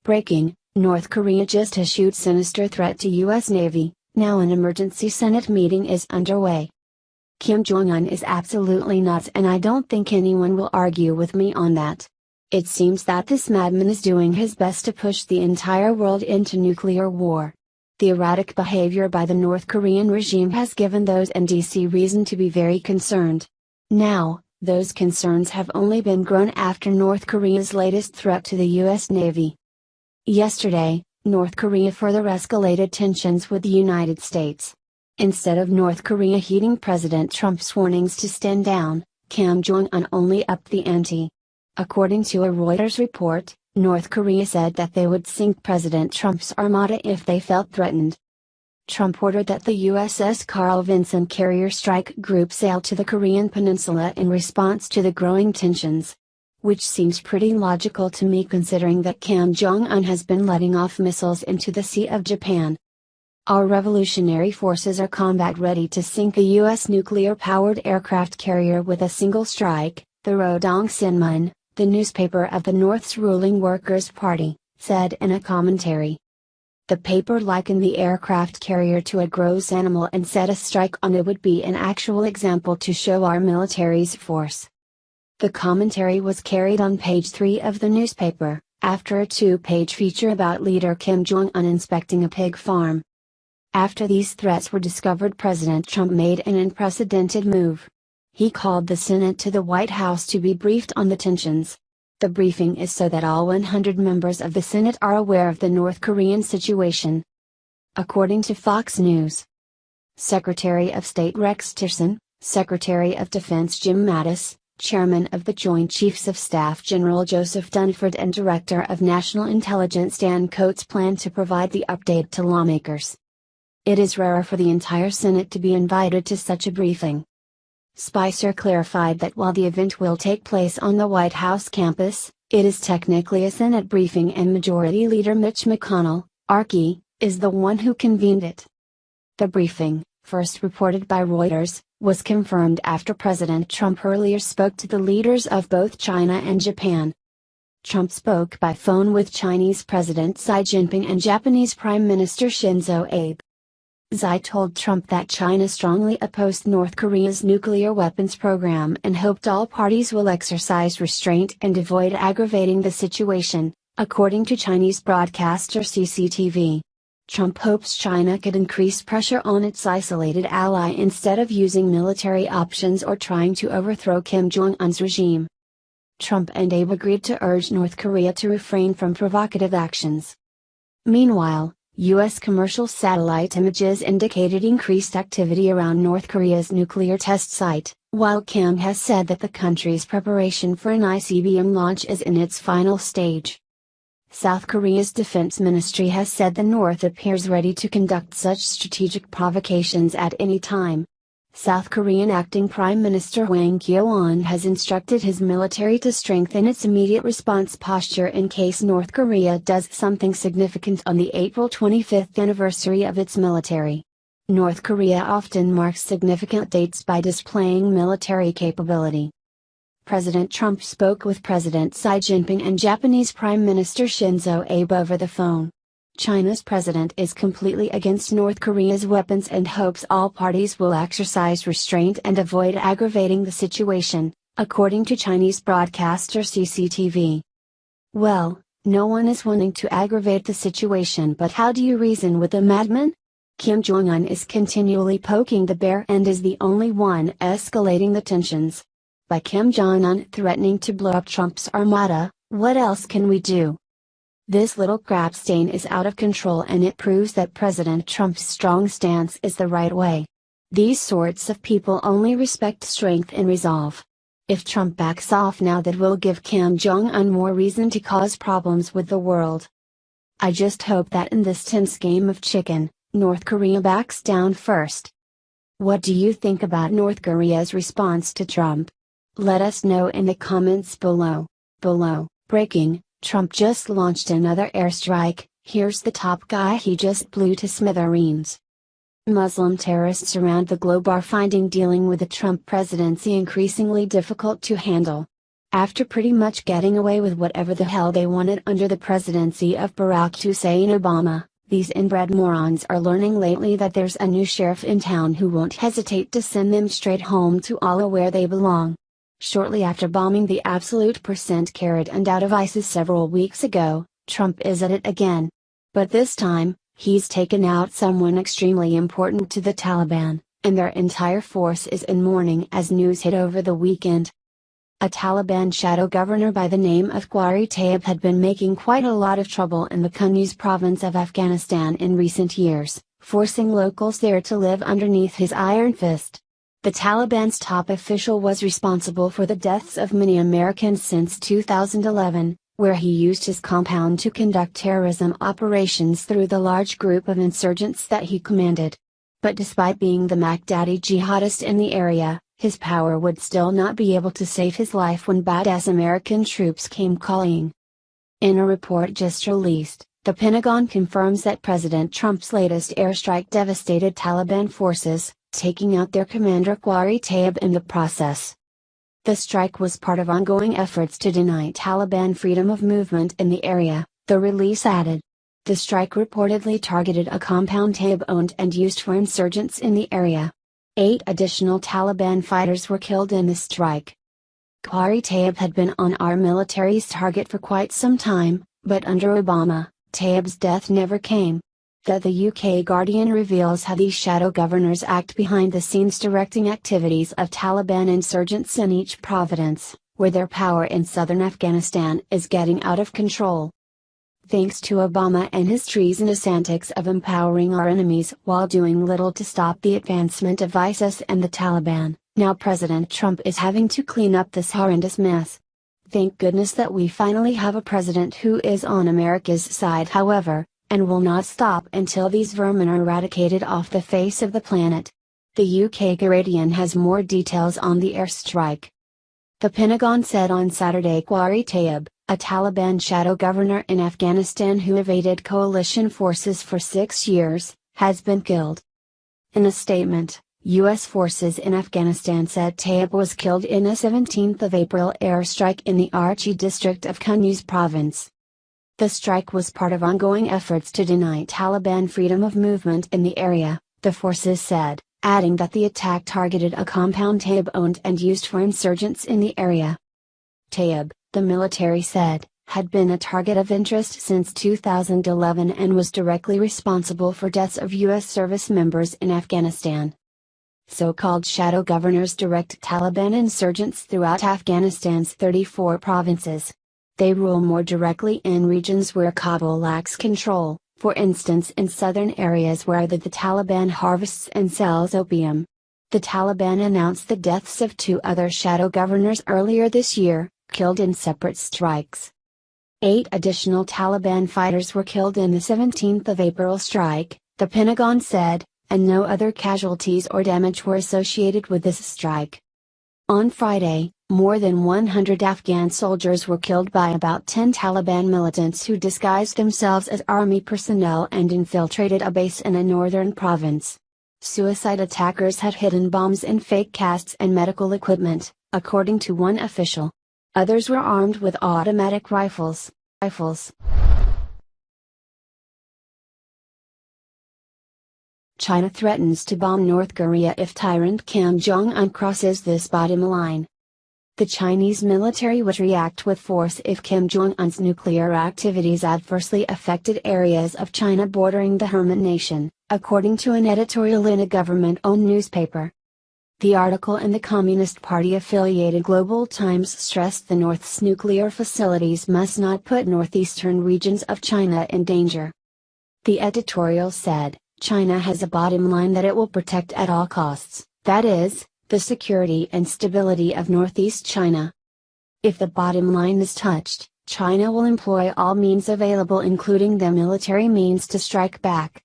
Breaking, North Korea just issued sinister threat to U.S. Navy, now an emergency Senate meeting is underway. Kim Jong-un is absolutely nuts, and I don't think anyone will argue with me on that. It seems that this madman is doing his best to push the entire world into nuclear war. The erratic behavior by the North Korean regime has given those in DC reason to be very concerned. Now, those concerns have only been grown after North Korea's latest threat to the U.S. Navy. Yesterday, North Korea further escalated tensions with the United States. Instead of North Korea heeding President Trump's warnings to stand down, Kim Jong-un only upped the ante. According to a Reuters report, North Korea said that they would sink President Trump's armada if they felt threatened. Trump ordered that the USS Carl Vinson carrier strike group sail to the Korean peninsula in response to the growing tensions. Which seems pretty logical to me considering that Kim Jong-un has been letting off missiles into the Sea of Japan. Our revolutionary forces are combat ready to sink a U.S. nuclear-powered aircraft carrier with a single strike, the Rodong Sinmun, the newspaper of the North's ruling Workers' Party, said in a commentary. The paper likened the aircraft carrier to a gross animal and said a strike on it would be an actual example to show our military's force. The commentary was carried on page 3 of the newspaper, after a 2-page feature about leader Kim Jong-un inspecting a pig farm. After these threats were discovered, President Trump made an unprecedented move. He called the Senate to the White House to be briefed on the tensions. The briefing is so that all 100 members of the Senate are aware of the North Korean situation. According to Fox News, Secretary of State Rex Tillerson, Secretary of Defense Jim Mattis, Chairman of the Joint Chiefs of Staff General Joseph Dunford and Director of National Intelligence Dan Coats plan to provide the update to lawmakers. It is rare for the entire Senate to be invited to such a briefing. Spicer clarified that while the event will take place on the White House campus, it is technically a Senate briefing and Majority Leader Mitch McConnell, RK, is the one who convened it. The briefing, first reported by Reuters, was confirmed after President Trump earlier spoke to the leaders of both China and Japan. Trump spoke by phone with Chinese President Xi Jinping and Japanese Prime Minister Shinzo Abe. Xi told Trump that China strongly opposed North Korea's nuclear weapons program and hoped all parties will exercise restraint and avoid aggravating the situation, according to Chinese broadcaster CCTV. Trump hopes China could increase pressure on its isolated ally instead of using military options or trying to overthrow Kim Jong-un's regime. Trump and Abe agreed to urge North Korea to refrain from provocative actions. Meanwhile, U.S. commercial satellite images indicated increased activity around North Korea's nuclear test site, while Kim has said that the country's preparation for an ICBM launch is in its final stage. South Korea's defense ministry has said the North appears ready to conduct such strategic provocations at any time. South Korean acting Prime Minister Hwang Kyo-ahn has instructed his military to strengthen its immediate response posture in case North Korea does something significant on the April 25th anniversary of its military. North Korea often marks significant dates by displaying military capability. President Trump spoke with President Xi Jinping and Japanese Prime Minister Shinzo Abe over the phone. China's president is completely against North Korea's weapons and hopes all parties will exercise restraint and avoid aggravating the situation, according to Chinese broadcaster CCTV. Well, no one is wanting to aggravate the situation, but how do you reason with a madman? Kim Jong-un is continually poking the bear and is the only one escalating the tensions. By Kim Jong-un threatening to blow up Trump's armada, what else can we do? This little crap stain is out of control, and it proves that President Trump's strong stance is the right way. These sorts of people only respect strength and resolve. If Trump backs off now, that will give Kim Jong-un more reason to cause problems with the world. I just hope that in this tense game of chicken, North Korea backs down first. What do you think about North Korea's response to Trump? Let us know in the comments below. Breaking, Trump just launched another airstrike, here's the top guy he just blew to smithereens. Muslim terrorists around the globe are finding dealing with the Trump presidency increasingly difficult to handle. After pretty much getting away with whatever the hell they wanted under the presidency of Barack Hussein Obama, these inbred morons are learning lately that there's a new sheriff in town who won't hesitate to send them straight home to Allah where they belong. Shortly after bombing the absolute percent carried and out of ISIS several weeks ago, Trump is at it again. But this time, he's taken out someone extremely important to the Taliban, and their entire force is in mourning as news hit over the weekend. A Taliban shadow governor by the name of Qari Tayyib had been making quite a lot of trouble in the Kunduz province of Afghanistan in recent years, forcing locals there to live underneath his iron fist. The Taliban's top official was responsible for the deaths of many Americans since 2011, where he used his compound to conduct terrorism operations through the large group of insurgents that he commanded. But despite being the Baghdadi jihadist in the area, his power would still not be able to save his life when badass American troops came calling. In a report just released, the Pentagon confirms that President Trump's latest airstrike devastated Taliban forces, taking out their commander Qari Tayyib in the process. The strike was part of ongoing efforts to deny Taliban freedom of movement in the area, the release added. The strike reportedly targeted a compound Tayyib owned and used for insurgents in the area. 8 additional Taliban fighters were killed in the strike. Qari Tayyib had been on our military's target for quite some time, but under Obama, Tayyib's death never came. The UK Guardian reveals how these shadow governors act behind the scenes, directing activities of Taliban insurgents in each province, where their power in southern Afghanistan is getting out of control. Thanks to Obama and his treasonous antics of empowering our enemies while doing little to stop the advancement of ISIS and the Taliban, now President Trump is having to clean up this horrendous mess. Thank goodness that we finally have a president who is on America's side, however, and will not stop until these vermin are eradicated off the face of the planet. The UK Guardian has more details on the airstrike. The Pentagon said on Saturday Qari Tayyib, a Taliban shadow governor in Afghanistan who evaded coalition forces for 6 years, has been killed. In a statement, U.S. forces in Afghanistan said Tayyib was killed in a 17th of April airstrike in the Archi district of Kunduz province. The strike was part of ongoing efforts to deny Taliban freedom of movement in the area, the forces said, adding that the attack targeted a compound Tayyib owned and used for insurgents in the area. Tayyib, the military said, had been a target of interest since 2011 and was directly responsible for deaths of U.S. service members in Afghanistan. So-called shadow governors direct Taliban insurgents throughout Afghanistan's 34 provinces. They rule more directly in regions where Kabul lacks control, for instance in southern areas where the Taliban harvests and sells opium. The Taliban announced the deaths of 2 other shadow governors earlier this year, killed in separate strikes. 8 additional Taliban fighters were killed in the 17th of April strike, the Pentagon said, and no other casualties or damage were associated with this strike. On Friday, more than 100 Afghan soldiers were killed by about 10 Taliban militants who disguised themselves as army personnel and infiltrated a base in a northern province. Suicide attackers had hidden bombs in fake casts and medical equipment, according to one official. Others were armed with automatic rifles. China threatens to bomb North Korea if tyrant Kim Jong-un crosses this bottom line. The Chinese military would react with force if Kim Jong-un's nuclear activities adversely affected areas of China bordering the Herman nation, according to an editorial in a government-owned newspaper. The article in the Communist Party-affiliated Global Times stressed the North's nuclear facilities must not put northeastern regions of China in danger. The editorial said, China has a bottom line that it will protect at all costs, that is, the security and stability of northeast China. If the bottom line is touched, China will employ all means available including the military means to strike back.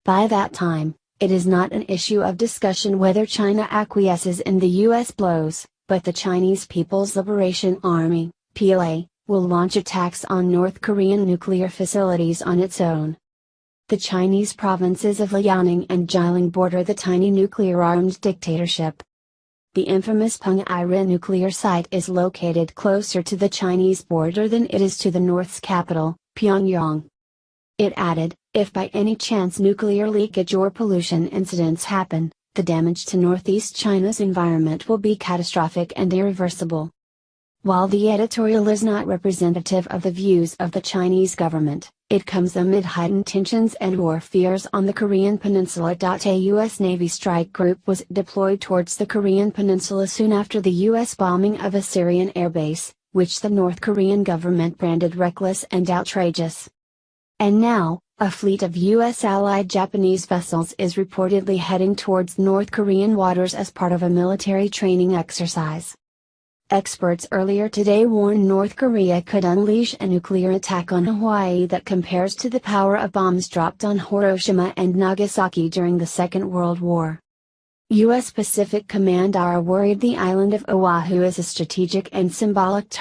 By that time, it is not an issue of discussion whether China acquiesces in the U.S. blows, but the Chinese People's Liberation Army, PLA, will launch attacks on North Korean nuclear facilities on its own. The Chinese provinces of Liaoning and Jialing border the tiny nuclear-armed dictatorship. the infamous Punggye-ri nuclear site is located closer to the Chinese border than it is to the North's capital, Pyongyang. It added, if by any chance nuclear leakage or pollution incidents happen, the damage to Northeast China's environment will be catastrophic and irreversible. While the editorial is not representative of the views of the Chinese government, it comes amid heightened tensions and war fears on the Korean Peninsula. A U.S. Navy strike group was deployed towards the Korean Peninsula soon after the U.S. bombing of a Syrian airbase, which the North Korean government branded reckless and outrageous. And now, a fleet of U.S. allied Japanese vessels is reportedly heading towards North Korean waters as part of a military training exercise. Experts earlier today warned North Korea could unleash a nuclear attack on Hawaii that compares to the power of bombs dropped on Hiroshima and Nagasaki during the Second World War. U.S. Pacific Command are worried the island of Oahu is a strategic and symbolic target